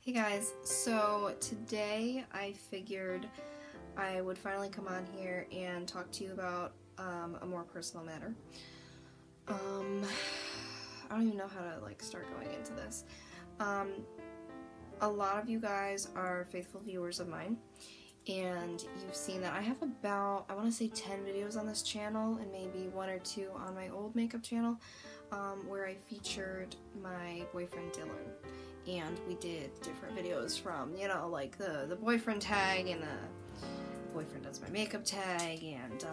Hey guys, so today I figured I would finally come on here and talk to you about a more personal matter. I don't even know how to start going into this. A lot of you guys are faithful viewers of mine, and you've seen that I have about, I want to say 10 videos on this channel and maybe 1 or 2 on my old makeup channel where I featured my boyfriend Dylan. And we did different videos from, you know, like the boyfriend tag and the boyfriend does my makeup tag and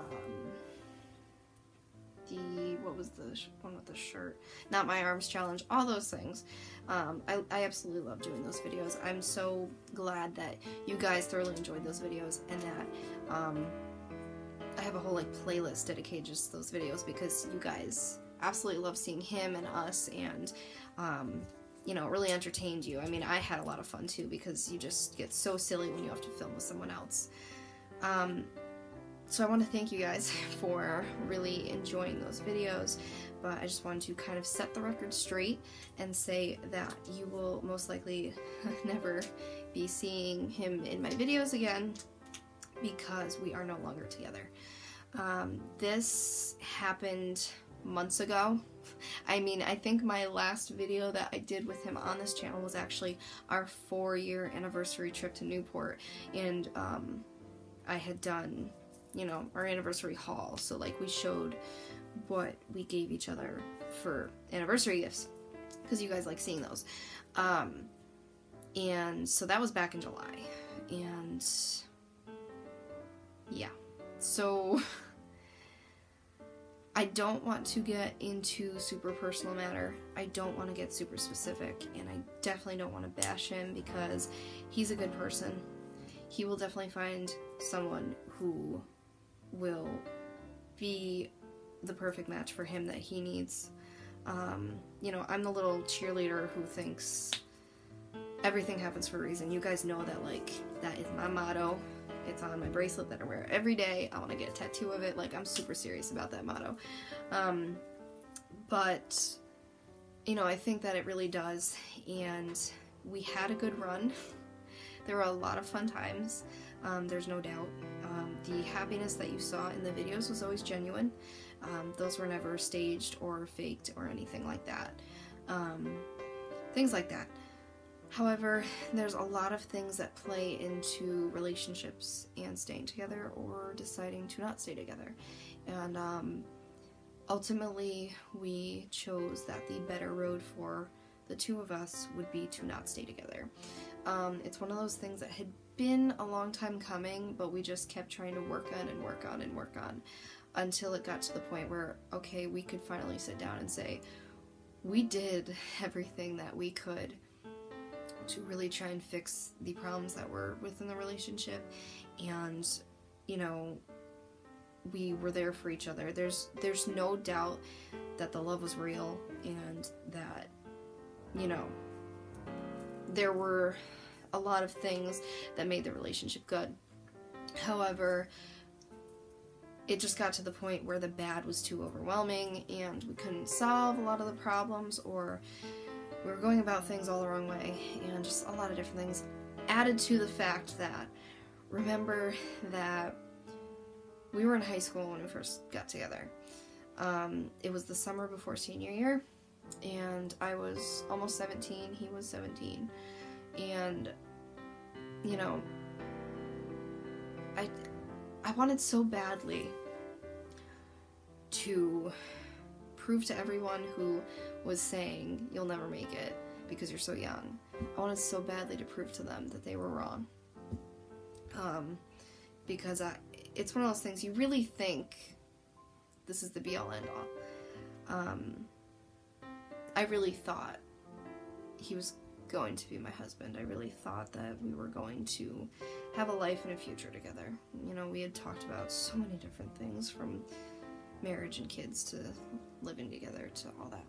what was the one with the shirt? Not my arms challenge, all those things. I absolutely love doing those videos. I'm so glad that you guys thoroughly enjoyed those videos and that I have a whole playlist dedicated just to those videos because you guys absolutely love seeing him and us, and you know, it really entertained you. I mean, I had a lot of fun too because you just get so silly when you have to film with someone else. So I want to thank you guys for really enjoying those videos, but I just wanted to kind of set the record straight and say that you will most likely never be seeing him in my videos again because we are no longer together. This happened months ago. I mean, I think my last video that I did with him on this channel was actually our 4-year anniversary trip to Newport, and I had done, you know, our anniversary haul, so we showed what we gave each other for anniversary gifts, because you guys like seeing those. And so that was back in July, and yeah, so I don't want to get into super personal matter. I don't want to get super specific, and I definitely don't want to bash him because he's a good person. He will definitely find someone who will be the perfect match for him that he needs. You know, I'm the little cheerleader who thinks everything happens for a reason. You guys know that, that is my motto. It's on my bracelet that I wear every day. I want to get a tattoo of it. I'm super serious about that motto. But, you know, I think that it really does. And we had a good run. There were a lot of fun times. There's no doubt. The happiness that you saw in the videos was always genuine. Those were never staged or faked or anything like that. Things like that. However, there's a lot of things that play into relationships and staying together or deciding to not stay together. And ultimately, we chose that the better road for the two of us would be to not stay together. It's one of those things that had been a long time coming, but we just kept trying to work on and work on and work on until it got to the point where, okay, we could finally sit down and say, we did everything that we could to really try and fix the problems that were within the relationship, and you know, we were there for each other. There's no doubt that the love was real and that, you know, there were a lot of things that made the relationship good. However, it just got to the point where the bad was too overwhelming and we couldn't solve a lot of the problems, or we were going about things all the wrong way, and just a lot of different things added to the fact that, remember that we were in high school when we first got together. It was the summer before senior year, and I was almost 17, he was 17, and, you know, I wanted so badly to prove to everyone who was saying you'll never make it because you're so young. I wanted so badly to prove to them that they were wrong. Because it's one of those things you really think this is the be-all end-all. I really thought he was going to be my husband. I really thought that we were going to have a life and a future together. You know, we had talked about so many different things, from marriage and kids to living together to all that.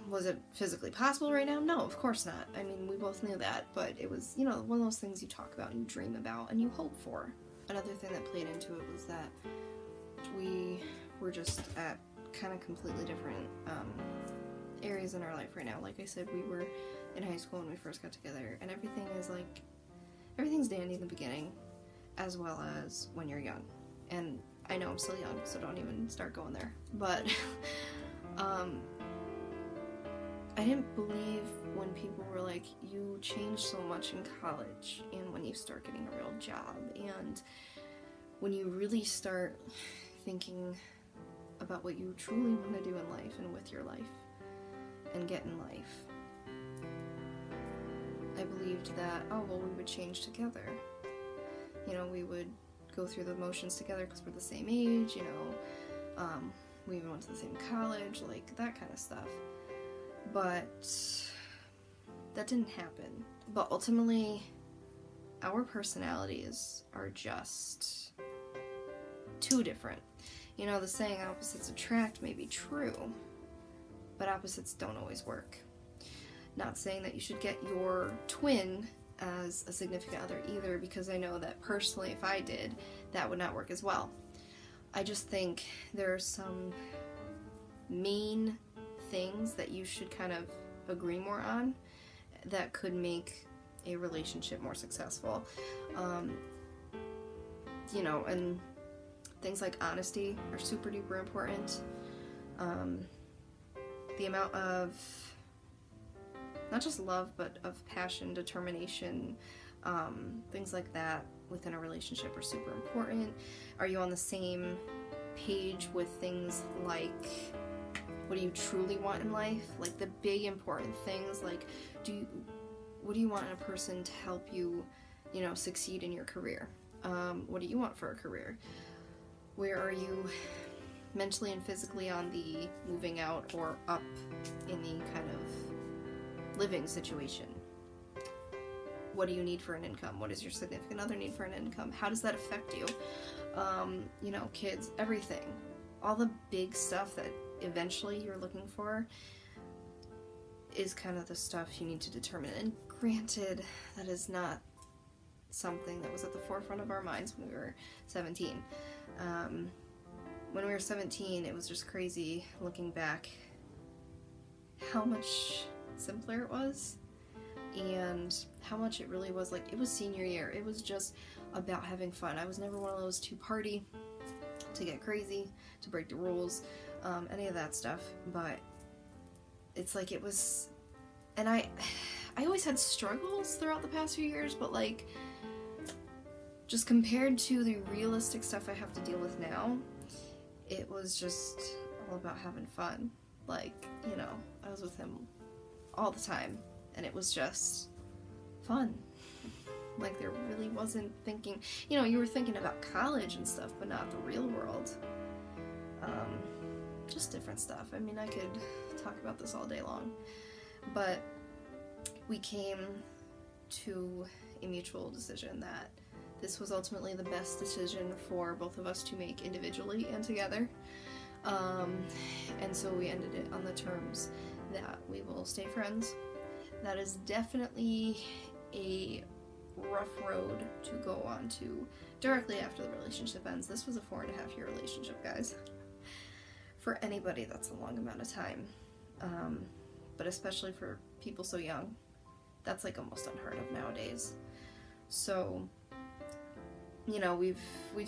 Was it physically possible right now? No, of course not. I mean, we both knew that, but it was, you know, one of those things you talk about and you dream about and you hope for. Another thing that played into it was that we were just at kind of completely different areas in our life right now. Like I said, we were in high school when we first got together, and everything is like, everything's dandy in the beginning, as well as when you're young. And I know I'm still young, so don't even start going there. But I didn't believe when people were like, you changed so much in college, and when you start getting a real job, and when you really start thinking about what you truly want to do in life and with your life and get in life. I believed that, oh, well, we would change together. You know, we would go through the motions together because we're the same age, you know, we even went to the same college, like that kind of stuff. But that didn't happen. But ultimately, our personalities are just too different. You know, the saying opposites attract may be true, but opposites don't always work. Not saying that you should get your twin as a significant other either, because I know that personally, if I did, that would not work as well. I just think there are some main things that you should kind of agree more on that could make a relationship more successful. You know, and things like honesty are super duper important. The amount of not just love, but of passion, determination, things like that within a relationship are super important. Are you on the same page with things like, what do you truly want in life? Like the big important things, like what do you want in a person to help you, you know, succeed in your career? What do you want for a career? Where are you mentally and physically on the moving out or up in the kind of living situation? What do you need for an income? What does your significant other need for an income? How does that affect you? You know, kids, everything. All the big stuff that eventually you're looking for is kind of the stuff you need to determine. And granted, that is not something that was at the forefront of our minds when we were 17. When we were 17, it was just crazy looking back how much simpler it was and how much it really was like, it was senior year. It was just about having fun. I was never one of those to party, to get crazy, to break the rules, any of that stuff, but it's like it was, and I always had struggles throughout the past few years, but like, just compared to the realistic stuff I have to deal with now, it was just all about having fun. Like, you know, I was with him all the time, and it was just fun. Like, there really wasn't thinking, you know, you were thinking about college and stuff, but not the real world. Just different stuff. I mean, I could talk about this all day long, but we came to a mutual decision that this was ultimately the best decision for both of us to make individually and together. And so we ended it on the terms that we will stay friends. That is definitely a rough road to go on to directly after the relationship ends. This was a 4.5-year relationship, guys. For anybody, that's a long amount of time. But especially for people so young, that's like almost unheard of nowadays. So, you know, we've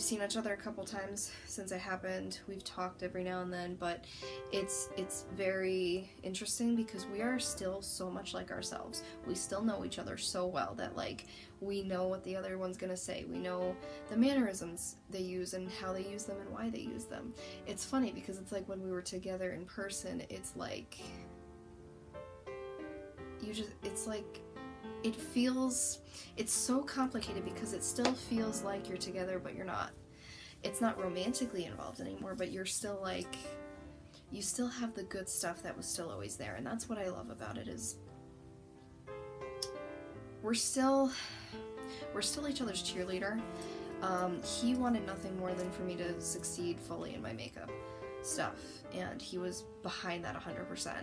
seen each other a couple times since it happened. We've talked every now and then, but it's very interesting because we are still so much like ourselves. We still know each other so well that, like, we know what the other one's gonna say. We know the mannerisms they use and how they use them and why they use them. It's funny because it's like when we were together in person, it's like, it's like, it feels, it's so complicated because it still feels like you're together, but you're not. It's not romantically involved anymore, but you're still like, you still have the good stuff that was still always there, and that's what I love about it, is we're still each other's cheerleader. He wanted nothing more than for me to succeed fully in my makeup stuff, and he was behind that 100%,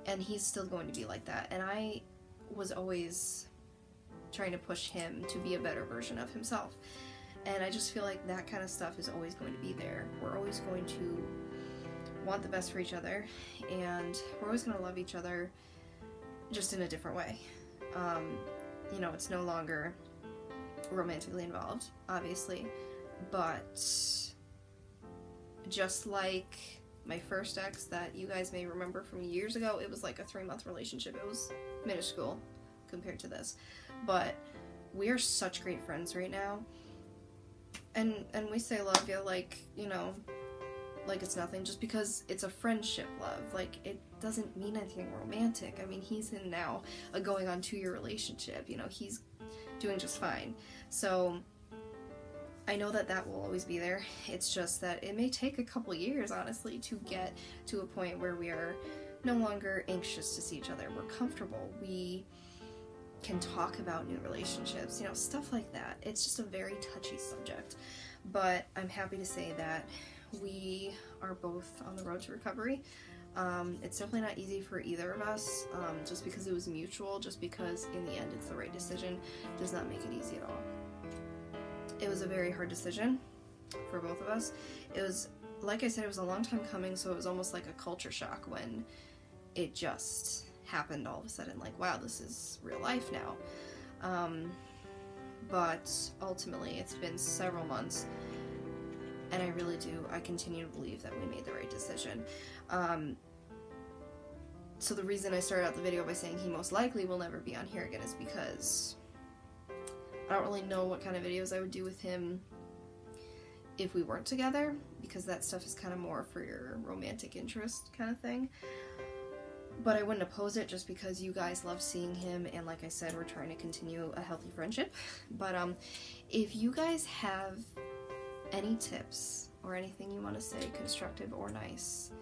and he's still going to be like that, and I was always trying to push him to be a better version of himself, and I just feel like that kind of stuff is always going to be there. We're always going to want the best for each other, and we're always going to love each other just in a different way. You know, it's no longer romantically involved, obviously, but just like my first ex that you guys may remember from years ago, it was like a 3-month relationship. It was minuscule compared to this, but we are such great friends right now, and we say love you like, you know, like it's nothing, just because it's a friendship love. Like, it doesn't mean anything romantic. I mean, he's in now a going on 2-year relationship, you know, he's doing just fine. So I know that that will always be there. It's just that it may take a couple years, honestly, to get to a point where we are no longer anxious to see each other. We're comfortable. We can talk about new relationships, you know, stuff like that. It's just a very touchy subject. But I'm happy to say that we are both on the road to recovery. It's definitely not easy for either of us, just because it was mutual, just because in the end it's the right decision, does not make it easy at all. It was a very hard decision for both of us. It was, like I said, it was a long time coming, so it was almost like a culture shock when it just happened all of a sudden, like, wow, this is real life now. But ultimately it's been several months, and I continue to believe that we made the right decision. So the reason I started out the video by saying he most likely will never be on here again is because I don't really know what kind of videos I would do with him if we weren't together, because that stuff is kind of more for your romantic interest kind of thing. But I wouldn't oppose it, just because you guys love seeing him, and like I said, we're trying to continue a healthy friendship. But if you guys have any tips or anything you want to say, constructive or nice,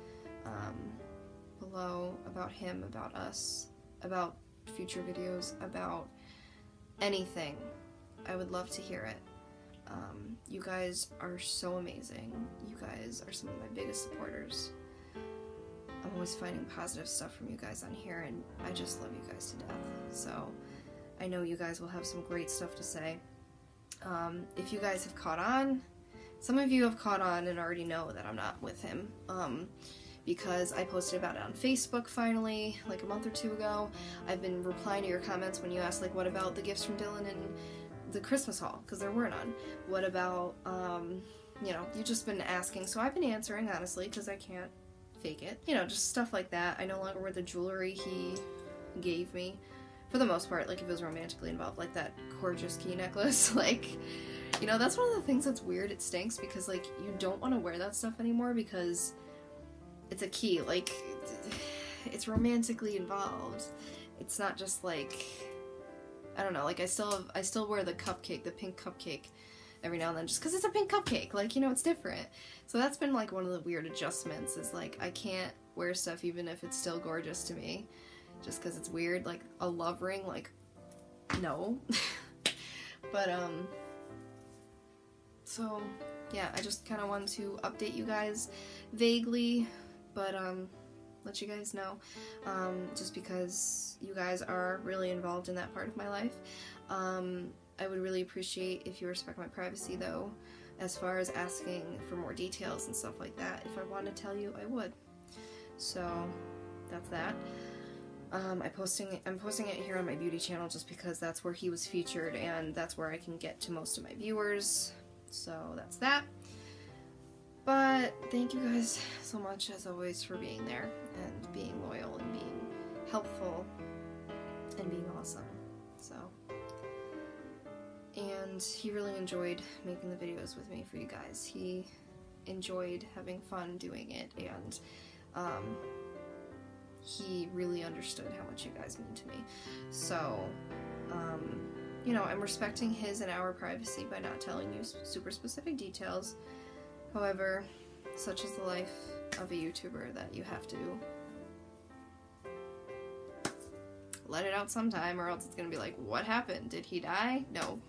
below, about him, about us, about future videos, about anything, I would love to hear it. You guys are so amazing. You guys are some of my biggest supporters. I'm always finding positive stuff from you guys on here, and I just love you guys to death. So I know you guys will have some great stuff to say. If you guys have caught on, some of you have caught on and already know that I'm not with him, because I posted about it on Facebook finally, like a month or 2 ago. I've been replying to your comments when you asked, like, what about the gifts from Dylan and the Christmas haul, because there were none. What about, you know, you've just been asking, so I've been answering, honestly, because I can't fake it. You know, just stuff like that. I no longer wear the jewelry he gave me, for the most part, like if it was romantically involved, like that gorgeous key necklace. Like, you know, that's one of the things that's weird. It stinks because, like, you don't want to wear that stuff anymore because it's a key. Like, it's romantically involved. It's not just like, I don't know, like I still wear the cupcake, the pink cupcake every now and then, just because it's a pink cupcake. Like, you know, it's different. So that's been like one of the weird adjustments, is like I can't wear stuff even if it's still gorgeous to me, just because it's weird. Like a love ring, like, no. But so yeah, I just kind of wanted to update you guys vaguely, but let you guys know, just because you guys are really involved in that part of my life. I would really appreciate if you respect my privacy, though, as far as asking for more details and stuff like that. If I wanted to tell you, I would. So that's that. I'm posting it here on my beauty channel just because that's where he was featured and that's where I can get to most of my viewers. So that's that. But thank you guys so much, as always, for being there and being loyal and being helpful and being awesome. So, and he really enjoyed making the videos with me for you guys. He enjoyed having fun doing it, and he really understood how much you guys mean to me. So, you know, I'm respecting his and our privacy by not telling you super specific details. However, such is the life of a YouTuber, that you have to let it out sometime, or else it's gonna be like, what happened? Did he die? No.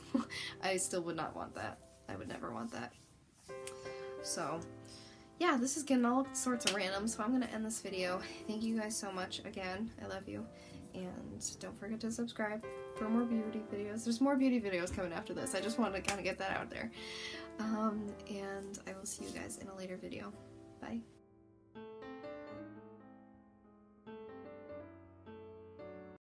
I still would not want that. I would never want that. So, yeah, this is getting all sorts of random, so I'm gonna end this video. Thank you guys so much again. I love you. And don't forget to subscribe for more beauty videos. There's more beauty videos coming after this. I just wanted to kind of get that out there. And I will see you guys in a later video. Bye.